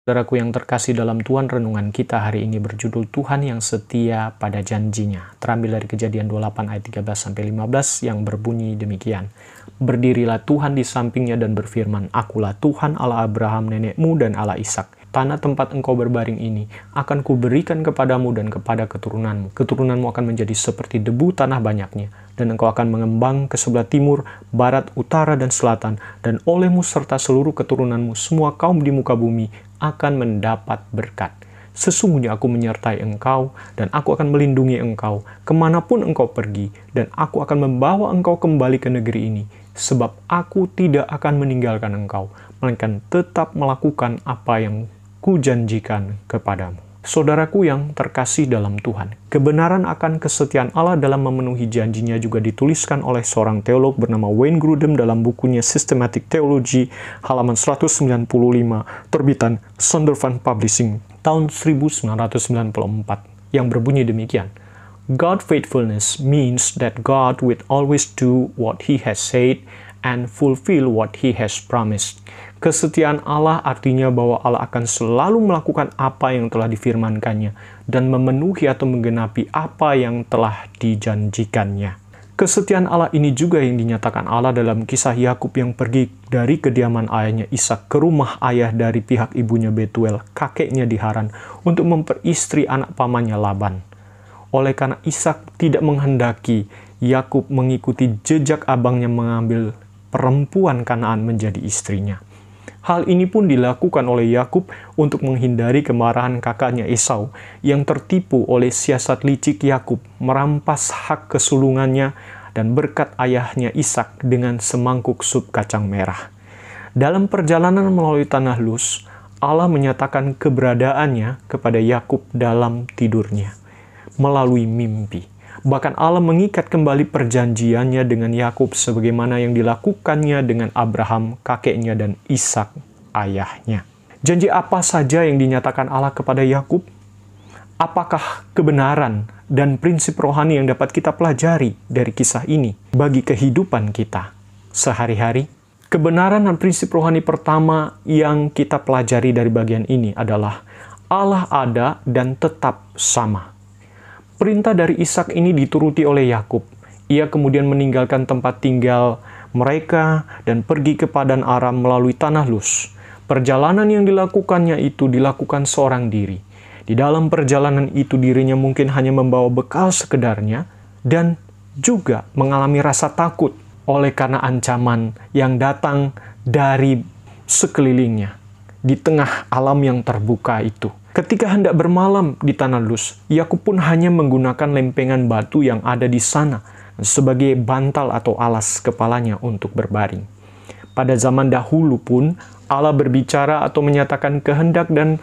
Saudaraku yang terkasih dalam Tuhan, renungan kita hari ini berjudul Tuhan yang setia pada janjinya. Terambil dari Kejadian 28 ayat 13-15 yang berbunyi demikian. Berdirilah Tuhan di sampingnya dan berfirman, Akulah Tuhan Allah Abraham nenekmu dan Allah Ishak. Tanah tempat engkau berbaring ini akan kuberikan kepadamu dan kepada keturunanmu. Keturunanmu akan menjadi seperti debu tanah banyaknya. Dan engkau akan mengembang ke sebelah timur, barat, utara, dan selatan. Dan olehmu serta seluruh keturunanmu, semua kaum di muka bumi akan mendapat berkat. Sesungguhnya aku menyertai engkau, dan aku akan melindungi engkau, kemanapun engkau pergi, dan aku akan membawa engkau kembali ke negeri ini, sebab aku tidak akan meninggalkan engkau, melainkan tetap melakukan apa yang kujanjikan kepadamu. Saudaraku yang terkasih dalam Tuhan, kebenaran akan kesetiaan Allah dalam memenuhi janjinya juga dituliskan oleh seorang teolog bernama Wayne Grudem dalam bukunya Systematic Theology halaman 195 terbitan Zondervan Publishing tahun 1994 yang berbunyi demikian. God faithfulness means that God will always do what He has said and fulfill what He has promised. Kesetiaan Allah artinya bahwa Allah akan selalu melakukan apa yang telah difirmankannya dan memenuhi atau menggenapi apa yang telah dijanjikannya. Kesetiaan Allah ini juga yang dinyatakan Allah dalam kisah Yakub yang pergi dari kediaman ayahnya Ishak ke rumah ayah dari pihak ibunya Betuel, kakeknya di Haran, untuk memperistri anak pamannya Laban. Oleh karena Ishak tidak menghendaki Yakub mengikuti jejak abangnya mengambil perempuan Kanaan menjadi istrinya. Hal ini pun dilakukan oleh Yakub untuk menghindari kemarahan kakaknya Esau yang tertipu oleh siasat licik Yakub merampas hak kesulungannya dan berkat ayahnya Ishak dengan semangkuk sup kacang merah. Dalam perjalanan melalui tanah Luz, Allah menyatakan keberadaannya kepada Yakub dalam tidurnya melalui mimpi. Bahkan Allah mengikat kembali perjanjiannya dengan Yakub sebagaimana yang dilakukannya dengan Abraham, kakeknya, dan Ishak, ayahnya. Janji apa saja yang dinyatakan Allah kepada Yakub? Apakah kebenaran dan prinsip rohani yang dapat kita pelajari dari kisah ini bagi kehidupan kita sehari-hari? Kebenaran dan prinsip rohani pertama yang kita pelajari dari bagian ini adalah Allah ada dan tetap sama. Perintah dari Ishak ini dituruti oleh Yakub. Ia kemudian meninggalkan tempat tinggal mereka dan pergi ke Padan Aram melalui tanah Luz. Perjalanan yang dilakukannya itu dilakukan seorang diri. Di dalam perjalanan itu dirinya mungkin hanya membawa bekal sekedarnya dan juga mengalami rasa takut oleh karena ancaman yang datang dari sekelilingnya di tengah alam yang terbuka itu. Ketika hendak bermalam di tanah Luz, Yakub pun hanya menggunakan lempengan batu yang ada di sana sebagai bantal atau alas kepalanya untuk berbaring. Pada zaman dahulu pun, Allah berbicara atau menyatakan kehendak dan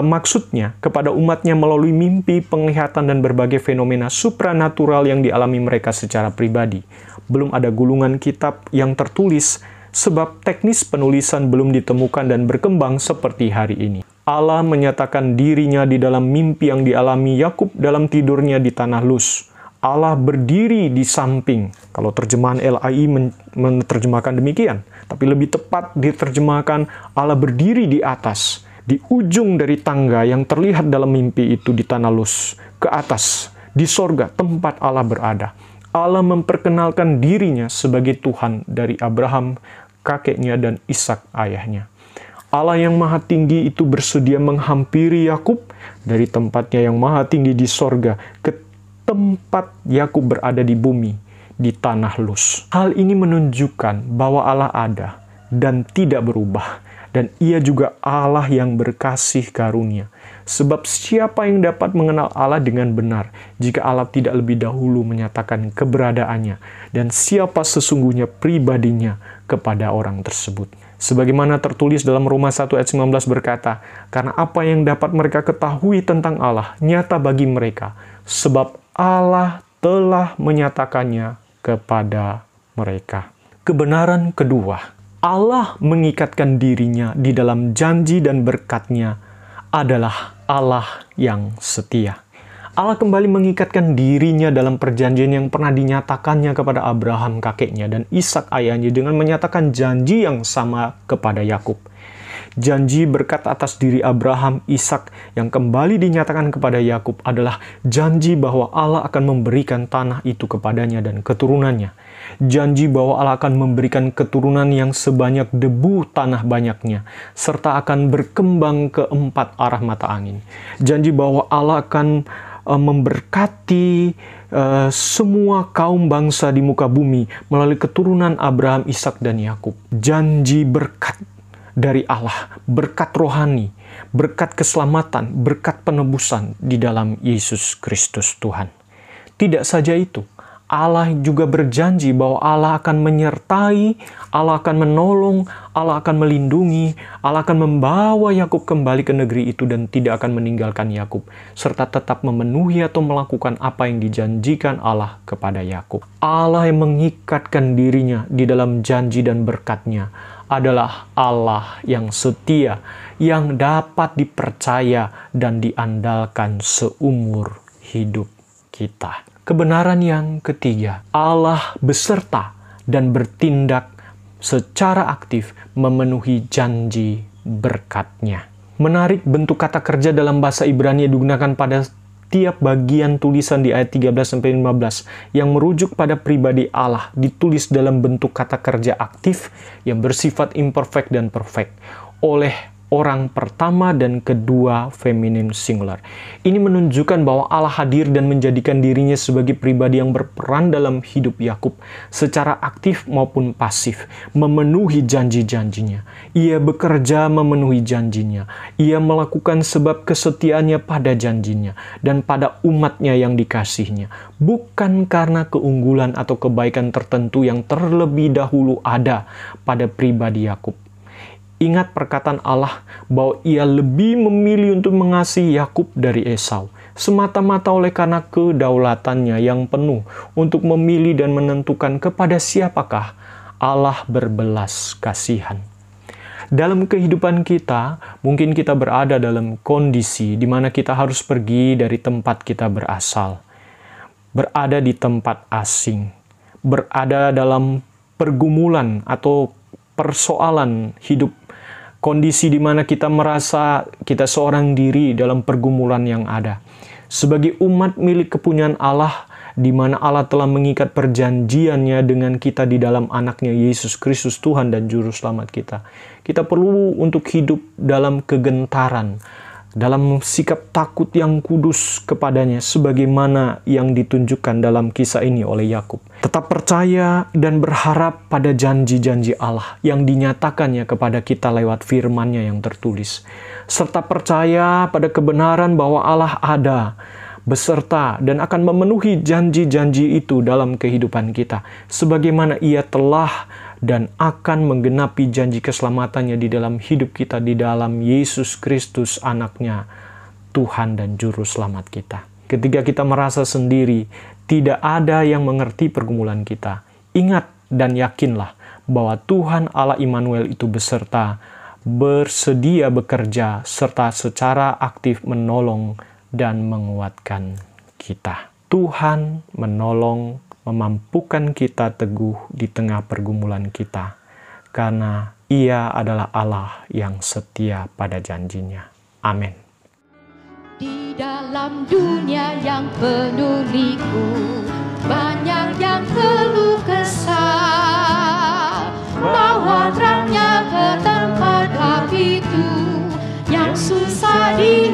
maksudnya kepada umatnya melalui mimpi, penglihatan, dan berbagai fenomena supranatural yang dialami mereka secara pribadi. Belum ada gulungan kitab yang tertulis, sebab teknis penulisan belum ditemukan dan berkembang seperti hari ini. Allah menyatakan dirinya di dalam mimpi yang dialami Yakub dalam tidurnya di tanah Luz. Allah berdiri di samping. Kalau terjemahan LAI menerjemahkan demikian. Tapi lebih tepat diterjemahkan Allah berdiri di atas. Di ujung dari tangga yang terlihat dalam mimpi itu di tanah Luz. Ke atas, di sorga tempat Allah berada. Allah memperkenalkan dirinya sebagai Tuhan dari Abraham, kakeknya, dan Ishak, ayahnya. Allah yang maha tinggi itu bersedia menghampiri Yakub dari tempatnya yang maha tinggi di sorga ke tempat Yakub berada di bumi, di tanah Luz. Hal ini menunjukkan bahwa Allah ada dan tidak berubah, dan Ia juga Allah yang berkasih karunia. Sebab siapa yang dapat mengenal Allah dengan benar jika Allah tidak lebih dahulu menyatakan keberadaannya dan siapa sesungguhnya pribadinya kepada orang tersebut. Sebagaimana tertulis dalam Roma 1 ayat 19 berkata, karena apa yang dapat mereka ketahui tentang Allah nyata bagi mereka, sebab Allah telah menyatakannya kepada mereka. Kebenaran kedua, Allah mengikatkan dirinya di dalam janji dan berkat-Nya adalah Allah yang setia. Allah kembali mengikatkan dirinya dalam perjanjian yang pernah dinyatakannya kepada Abraham kakeknya dan Ishak ayahnya dengan menyatakan janji yang sama kepada Yakub. Janji berkat atas diri Abraham, Ishak yang kembali dinyatakan kepada Yakub adalah janji bahwa Allah akan memberikan tanah itu kepadanya dan keturunannya. Janji bahwa Allah akan memberikan keturunan yang sebanyak debu tanah banyaknya, serta akan berkembang ke 4 arah mata angin. Janji bahwa Allah akan memberkati semua kaum bangsa di muka bumi melalui keturunan Abraham, Ishak, dan Yakub. Janji berkat dari Allah, berkat rohani, berkat keselamatan, berkat penebusan di dalam Yesus Kristus Tuhan. Tidak saja itu, Allah juga berjanji bahwa Allah akan menyertai, Allah akan menolong, Allah akan melindungi, Allah akan membawa Yakub kembali ke negeri itu dan tidak akan meninggalkan Yakub, serta tetap memenuhi atau melakukan apa yang dijanjikan Allah kepada Yakub. Allah yang mengikatkan dirinya di dalam janji dan berkat-Nya adalah Allah yang setia, yang dapat dipercaya dan diandalkan seumur hidup kita. Kebenaran yang ketiga, Allah beserta dan bertindak secara aktif memenuhi janji berkat-Nya. Menarik, bentuk kata kerja dalam bahasa Ibrani digunakan pada tiap bagian tulisan di ayat 13-15 yang merujuk pada pribadi Allah ditulis dalam bentuk kata kerja aktif yang bersifat imperfect dan perfect oleh orang pertama dan kedua feminine singular. Ini menunjukkan bahwa Allah hadir dan menjadikan dirinya sebagai pribadi yang berperan dalam hidup Yakub secara aktif maupun pasif, memenuhi janji-janjinya. Ia bekerja memenuhi janjinya. Ia melakukan sebab kesetiaannya pada janjinya dan pada umatnya yang dikasihnya. Bukan karena keunggulan atau kebaikan tertentu yang terlebih dahulu ada pada pribadi Yakub. Ingat perkataan Allah bahwa Ia lebih memilih untuk mengasihi Yakub dari Esau, semata-mata oleh karena kedaulatannya yang penuh untuk memilih dan menentukan kepada siapakah Allah berbelas kasihan. Dalam kehidupan kita, mungkin kita berada dalam kondisi di mana kita harus pergi dari tempat kita berasal, berada di tempat asing, berada dalam pergumulan atau persoalan hidup. Kondisi di mana kita merasa kita seorang diri dalam pergumulan yang ada. Sebagai umat milik kepunyaan Allah, di mana Allah telah mengikat perjanjiannya dengan kita di dalam anaknya Yesus Kristus Tuhan dan Juru Selamat kita. Kita perlu untuk hidup dalam kegentaran, dalam sikap takut yang kudus kepadanya, sebagaimana yang ditunjukkan dalam kisah ini oleh Yakub. Tetap percaya dan berharap pada janji-janji Allah yang dinyatakannya kepada kita lewat firman-Nya yang tertulis. Serta percaya pada kebenaran bahwa Allah ada, beserta dan akan memenuhi janji-janji itu dalam kehidupan kita, sebagaimana Ia telah dan akan menggenapi janji keselamatannya di dalam hidup kita di dalam Yesus Kristus anaknya, Tuhan dan Juru Selamat kita. Ketika kita merasa sendiri, tidak ada yang mengerti pergumulan kita. Ingat dan yakinlah bahwa Tuhan Allah Immanuel itu beserta, bersedia bekerja, serta secara aktif menolong dan menguatkan kita. Tuhan menolong, memampukan kita teguh di tengah pergumulan kita, karena Ia adalah Allah yang setia pada janjinya. Amin. Di dalam dunia yang penuh liku, banyak yang keluh kesah, bawa terangnya ke tempat gelap itu yang susah di